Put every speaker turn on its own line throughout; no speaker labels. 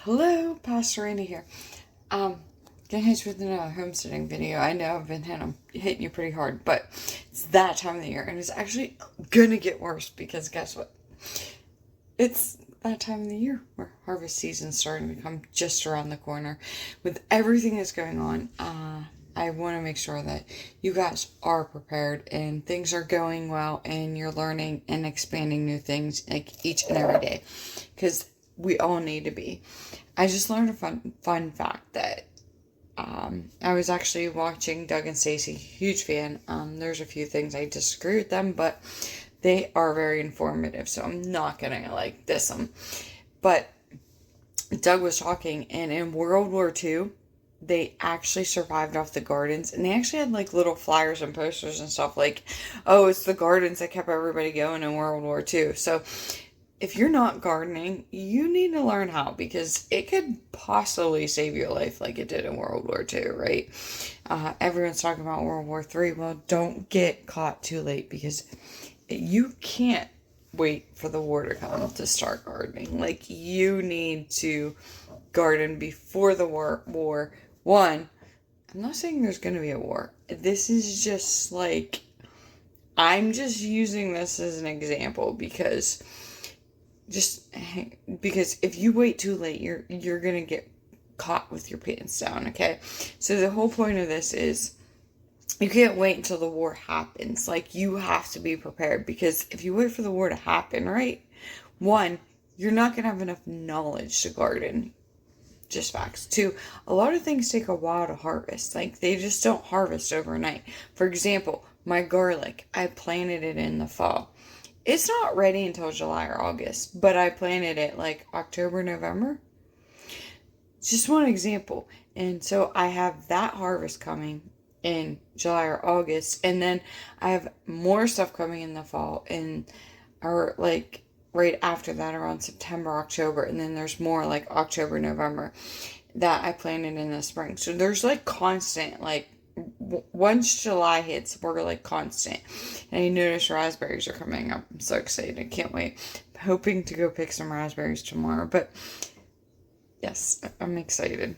Hello, Pastor Randy here. Gonna hit you with another homesteading video. I know I've been hitting you pretty hard, but it's that time of the year, and it's actually gonna get worse because guess what? It's that time of the year where harvest season's starting to come just around the corner. With everything that's going on, I want to make sure that you guys are prepared and things are going well and you're learning and expanding new things like each and every day, because we all need to be. I just learned a fun fact that I was actually watching Doug and Stacy, huge fan. There's a few things I disagree with them, but they are very informative, so I'm not gonna diss them. But Doug was talking, and in World War II, they actually survived off the gardens, and they actually had little flyers and posters and stuff oh, it's the gardens that kept everybody going in World War II. So if you're not gardening, you need to learn how, because it could possibly save your life like it did in World War II, right? Everyone's talking about World War III. Well, don't get caught too late, because you can't wait for the war to come to start gardening. You need to garden before the war. One, I'm not saying there's going to be a war. This is just I'm just using this as an example because if you wait too late, you're gonna get caught with your pants down, okay? So the whole point of this is you can't wait until the war happens. You have to be prepared, because if you wait for the war to happen, right? One, you're not gonna have enough knowledge to garden. Just facts. Two, a lot of things take a while to harvest. They just don't harvest overnight. For example, my garlic, I planted it in the fall. It's not ready until July or August, but I planted it October, November. Just one example. And so I have that harvest coming in July or August, and then I have more stuff coming in the fall, or right after that around September, October, and then there's more October, November that I planted in the spring. So there's constant once July hits, we're constant. And I notice raspberries are coming up. I'm so excited. I can't wait. I'm hoping to go pick some raspberries tomorrow. But yes, I'm excited.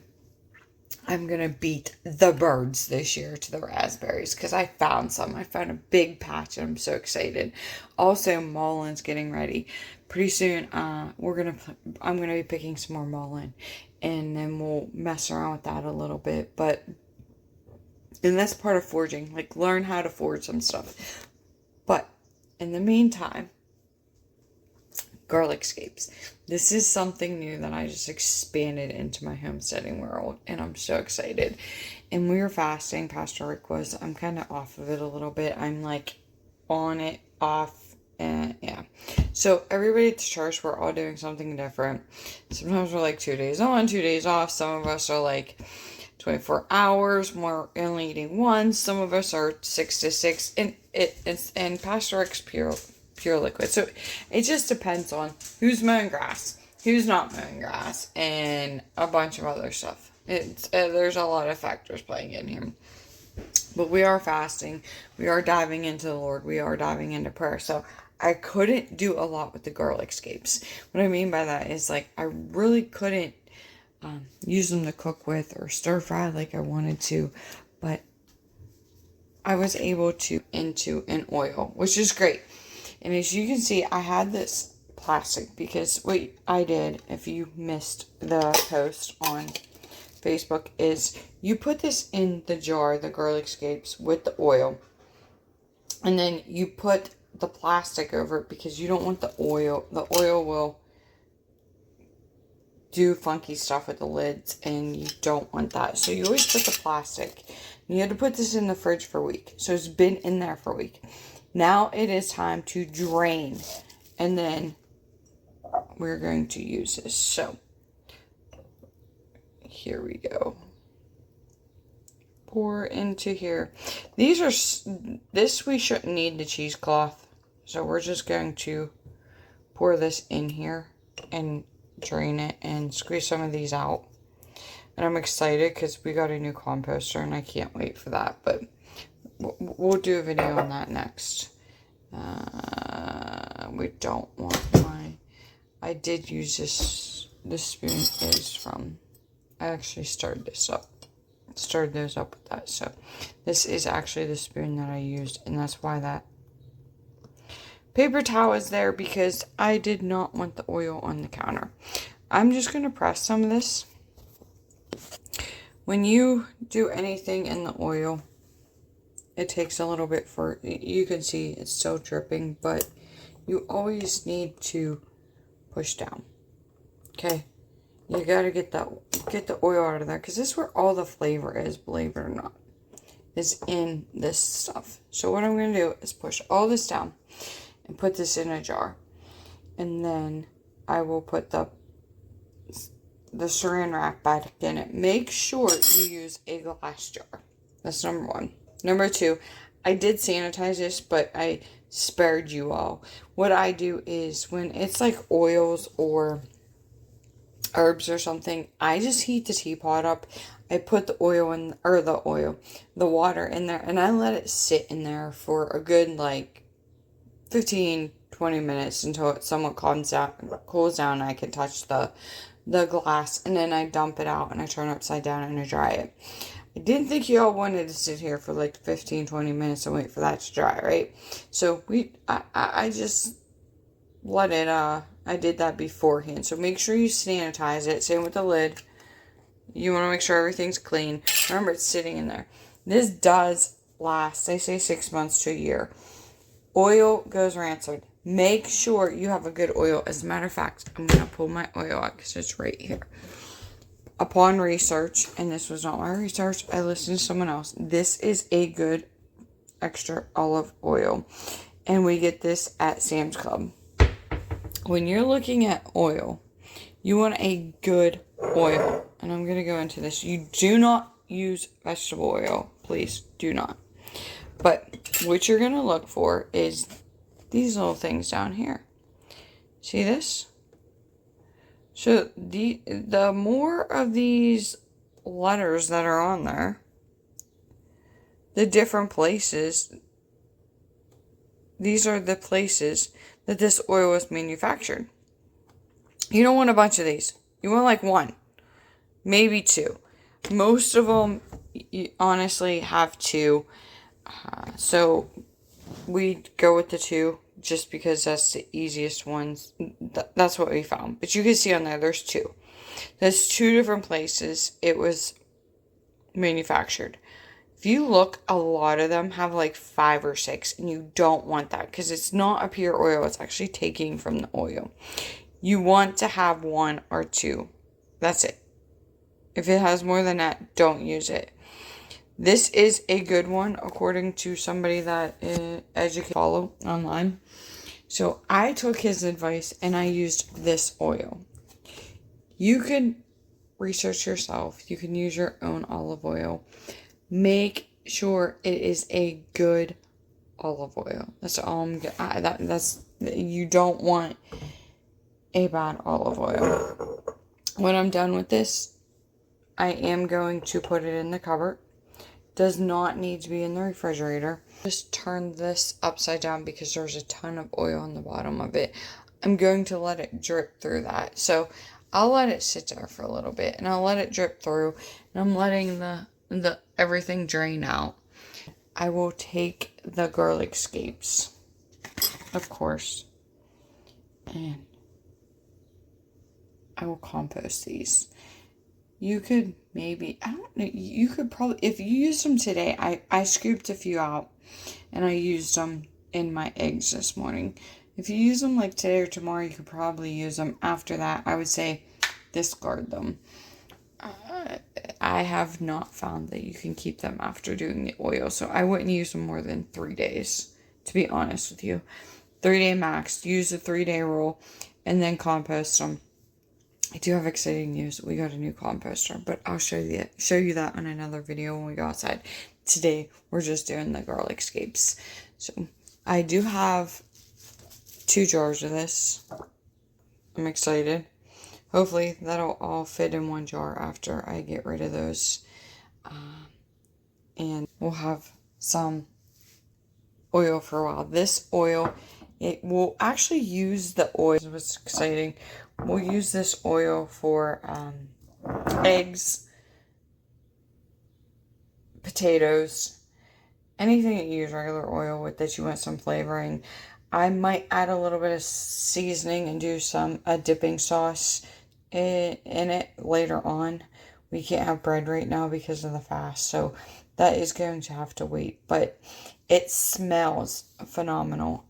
I'm going to beat the birds this year to the raspberries, because I found some. I found a big patch, and I'm so excited. Also, mullen's getting ready. Pretty soon, I'm going to be picking some more mullen, and then we'll mess around with that a little bit. And that's part of foraging, learn how to forage some stuff. But in the meantime, garlicscapes. This is something new that I just expanded into my homesteading world, and I'm so excited. And we were fasting, Pastor Rick was. I'm kind of off of it a little bit. I'm on it, off, and yeah. So everybody at the church, we're all doing something different. Sometimes we're 2 days on, 2 days off. Some of us are 24 hours, we're only eating once. Some of us are 6 to 6, and Pastor Rick's pure liquid. So it just depends on who's mowing grass, who's not mowing grass, and a bunch of other stuff. There's a lot of factors playing in here. But we are fasting. We are diving into the Lord. We are diving into prayer. So I couldn't do a lot with the garlicscapes. What I mean by that is I really couldn't use them to cook with or stir fry like I wanted to, but I was able to into an oil, which is great. And as you can see, I had this plastic, because what I did, if you missed the post on Facebook, is you put this in the jar, the garlicscapes, with the oil, and then you put the plastic over it, because you don't want the oil. The oil will do funky stuff with the lids, and you don't want that. So you always put the plastic. You had to put this in the fridge for a week. So it's been in there for a week. Now it is time to drain, and then we're going to use this. So here we go. Pour into here. This we shouldn't need the cheesecloth. So we're just going to pour this in here and drain it and squeeze some of these out. And I'm excited because we got a new composter, and I can't wait for that. But we'll do a video on that next. We don't want I did use this this spoon is from. I actually started those up with that. So this is actually the spoon that I used, and that's why that paper towel is there, because I did not want the oil on the counter. I'm just going to press some of this. When you do anything in the oil, it takes a little bit for, you can see it's still dripping, but you always need to push down. Okay? You got to get the oil out of there, because this is where all the flavor is, believe it or not, is in this stuff. So what I'm going to do is push all this down and put this in a jar. And then I will put the saran wrap back in it. Make sure you use a glass jar. That's number one. Number two, I did sanitize this, but I spared you all. What I do is when it's like oils or herbs or something, I just heat the teapot up. I put the water in there, and I let it sit in there for a good like 15-20 minutes until it somewhat cools down. I can touch the glass, and then I dump it out and I turn it upside down and I dry it. I didn't think you all wanted to sit here for like 15-20 minutes and wait for that to dry, right? So I just let it, I did that beforehand. So make sure you sanitize it. Same with the lid. You want to make sure everything's clean. Remember, it's sitting in there. This does last, they say 6 months to a year. Oil goes rancid. Make sure you have a good oil. As a matter of fact, I'm going to pull my oil out because it's right here. Upon research, and this was not my research, I listened to someone else. This is a good extra olive oil. And we get this at Sam's Club. When you're looking at oil, you want a good oil. And I'm going to go into this. You do not use vegetable oil. Please do not. But what you're going to look for is these little things down here. See this? So the more of these letters that are on there, the different places, these are the places that this oil was manufactured. You don't want a bunch of these. You want like one, maybe two. Most of them, you honestly, have two. So we go with the two just because that's the easiest ones. That's what we found. But you can see on there, there's two. There's two different places it was manufactured. If you look, a lot of them have like 5 or 6, and you don't want that because it's not a pure oil. It's actually taking from the oil. You want to have 1 or 2. That's it. If it has more than that, don't use it. This is a good one, according to somebody that educated follow online. So I took his advice and I used this oil. You can research yourself. You can use your own olive oil. Make sure it is a good olive oil. That's all I'm that's you don't want a bad olive oil. When I'm done with this, I am going to put it in the cupboard. Does not need to be in the refrigerator. Just turn this upside down because there's a ton of oil on the bottom of it. I'm going to let it drip through that. So I'll let it sit there for a little bit and I'll let it drip through, and I'm letting the everything drain out. I will take the garlicscapes, of course, and I will compost these. You could maybe, I don't know, you could probably, if you use them today, I scooped a few out and I used them in my eggs this morning. If you use them like today or tomorrow, you could probably use them. After that, I would say discard them. I have not found that you can keep them after doing the oil, so I wouldn't use them more than 3 days, to be honest with you. 3-day max. Use the 3-day rule and then compost them. I do have exciting news. We got a new composter, but I'll show you that on another video when we go outside. Today, we're just doing the garlicscapes. So, I do have 2 jars of this. I'm excited. Hopefully, that'll all fit in 1 jar after I get rid of those. And we'll have some oil for a while. This oil, it will actually use the oil. What's exciting, we'll use this oil for eggs, potatoes, anything that you use regular oil with that you want some flavoring. I might add a little bit of seasoning and do a dipping sauce in it later on. We can't have bread right now because of the fast, so that is going to have to wait. But it smells phenomenal.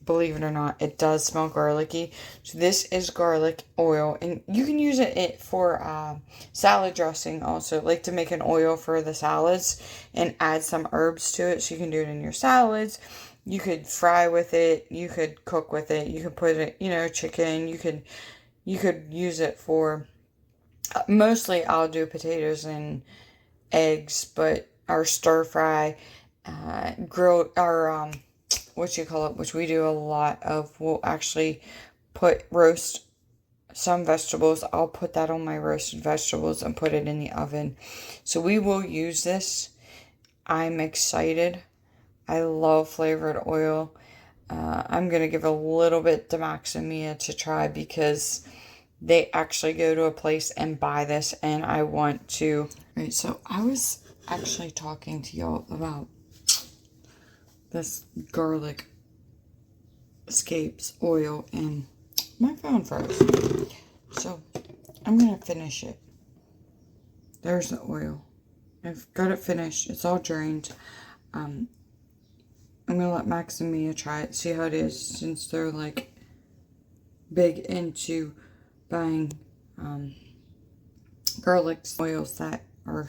Believe it or not, it does smell garlicky. So this is garlic oil, and you can use it for salad dressing also, like to make an oil for the salads and add some herbs to it. So you can do it in your salads. You could fry with it. You could cook with it. You could put it, chicken. You could use it for, mostly I'll do potatoes and eggs, but our stir fry, grilled, or which we do a lot of. We'll actually roast some vegetables. I'll put that on my roasted vegetables and put it in the oven. So we will use this. I'm excited. I love flavored oil. I'm going to give a little bit to Max and Mia to try because they actually go to a place and buy this, and I want to. Right, so I was actually talking to y'all about this garlicscapes oil, and my phone froze. So I'm going to finish it. There's the oil. I've got it finished. It's all drained. I'm going to let Max and Mia try it, see how it is, since they're like big into buying garlic oils that are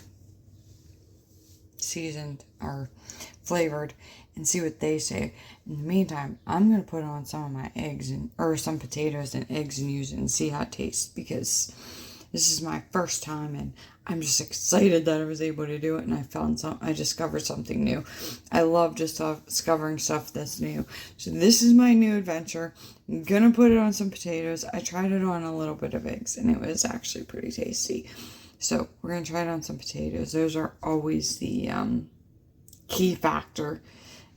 seasoned or flavored, and see what they say. In the meantime, I'm going to put on some of my eggs or some potatoes and eggs and use it and see how it tastes, because this is my first time and I'm just excited that I was able to do it, and I discovered something new. I love just discovering stuff that's new. So this is my new adventure. I'm gonna put it on some potatoes. I tried it on a little bit of eggs and it was actually pretty tasty. So we're gonna try it on some potatoes. Those are always the key factor.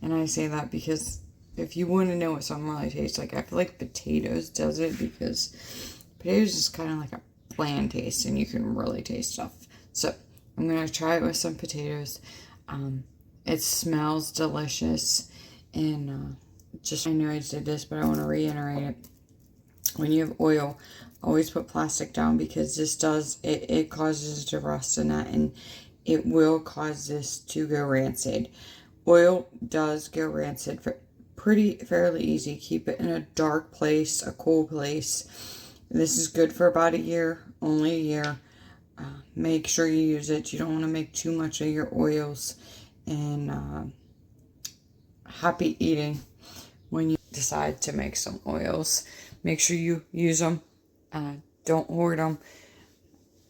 And I say that because if you want to know what something really tastes like, I feel like potatoes does it, because potatoes is kind of like a bland taste and you can really taste stuff. So I'm going to try it with some potatoes. It smells delicious, and I know I did this, but I want to reiterate it. When you have oil, always put plastic down, because this it causes it to rust in that, and it will cause this to go rancid. Oil does go rancid fairly easy. Keep it in a dark place, a cool place. This is good for about a year, only a year. Make sure you use it. You don't want to make too much of your oils. And happy eating when you decide to make some oils. Make sure you use them. Don't hoard them.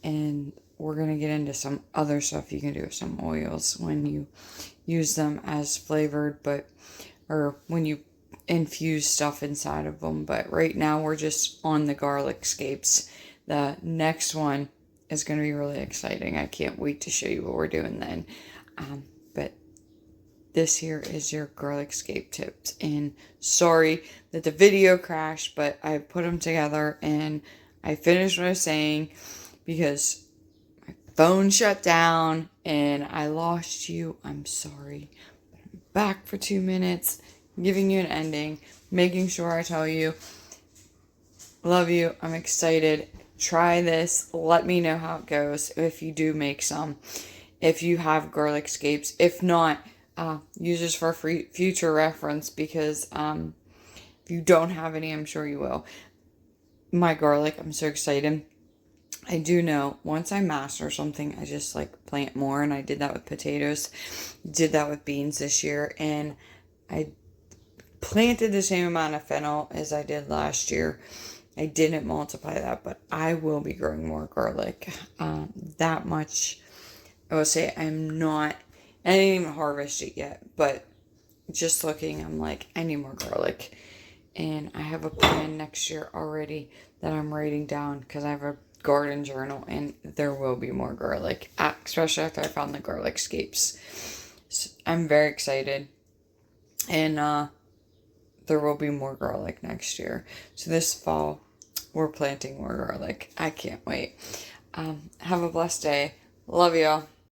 And we're going to get into some other stuff you can do with some oils when you use them as flavored, or when you infuse stuff inside of them. But right now we're just on the garlicscapes. The next one is going to be really exciting. I can't wait to show you what we're doing then. But this here is your garlicscape tips. And sorry that the video crashed, but I put them together and I finished what I was saying because my phone shut down and I lost you. I'm sorry. But I'm back for 2 minutes, giving you an ending, making sure I tell you, love you, I'm excited. Try this. Let me know how it goes if you do make some. If you have garlicscapes. If not, use this for future reference, because if you don't have any, I'm sure you will. My garlic, I'm so excited. I do know once I master something, I just like plant more, and I did that with potatoes. Did that with beans this year, and I planted the same amount of fennel as I did last year. I didn't multiply that, but I will be growing more garlic. That much, I will say. I didn't even harvest it yet, but just looking, I'm like, I need more garlic. And I have a plan next year already that I'm writing down, because I have a garden journal, and there will be more garlic, especially after I found the garlicscapes. So I'm very excited. And there will be more garlic next year. So this fall, we're planting more garlic. I can't wait. Have a blessed day. Love y'all.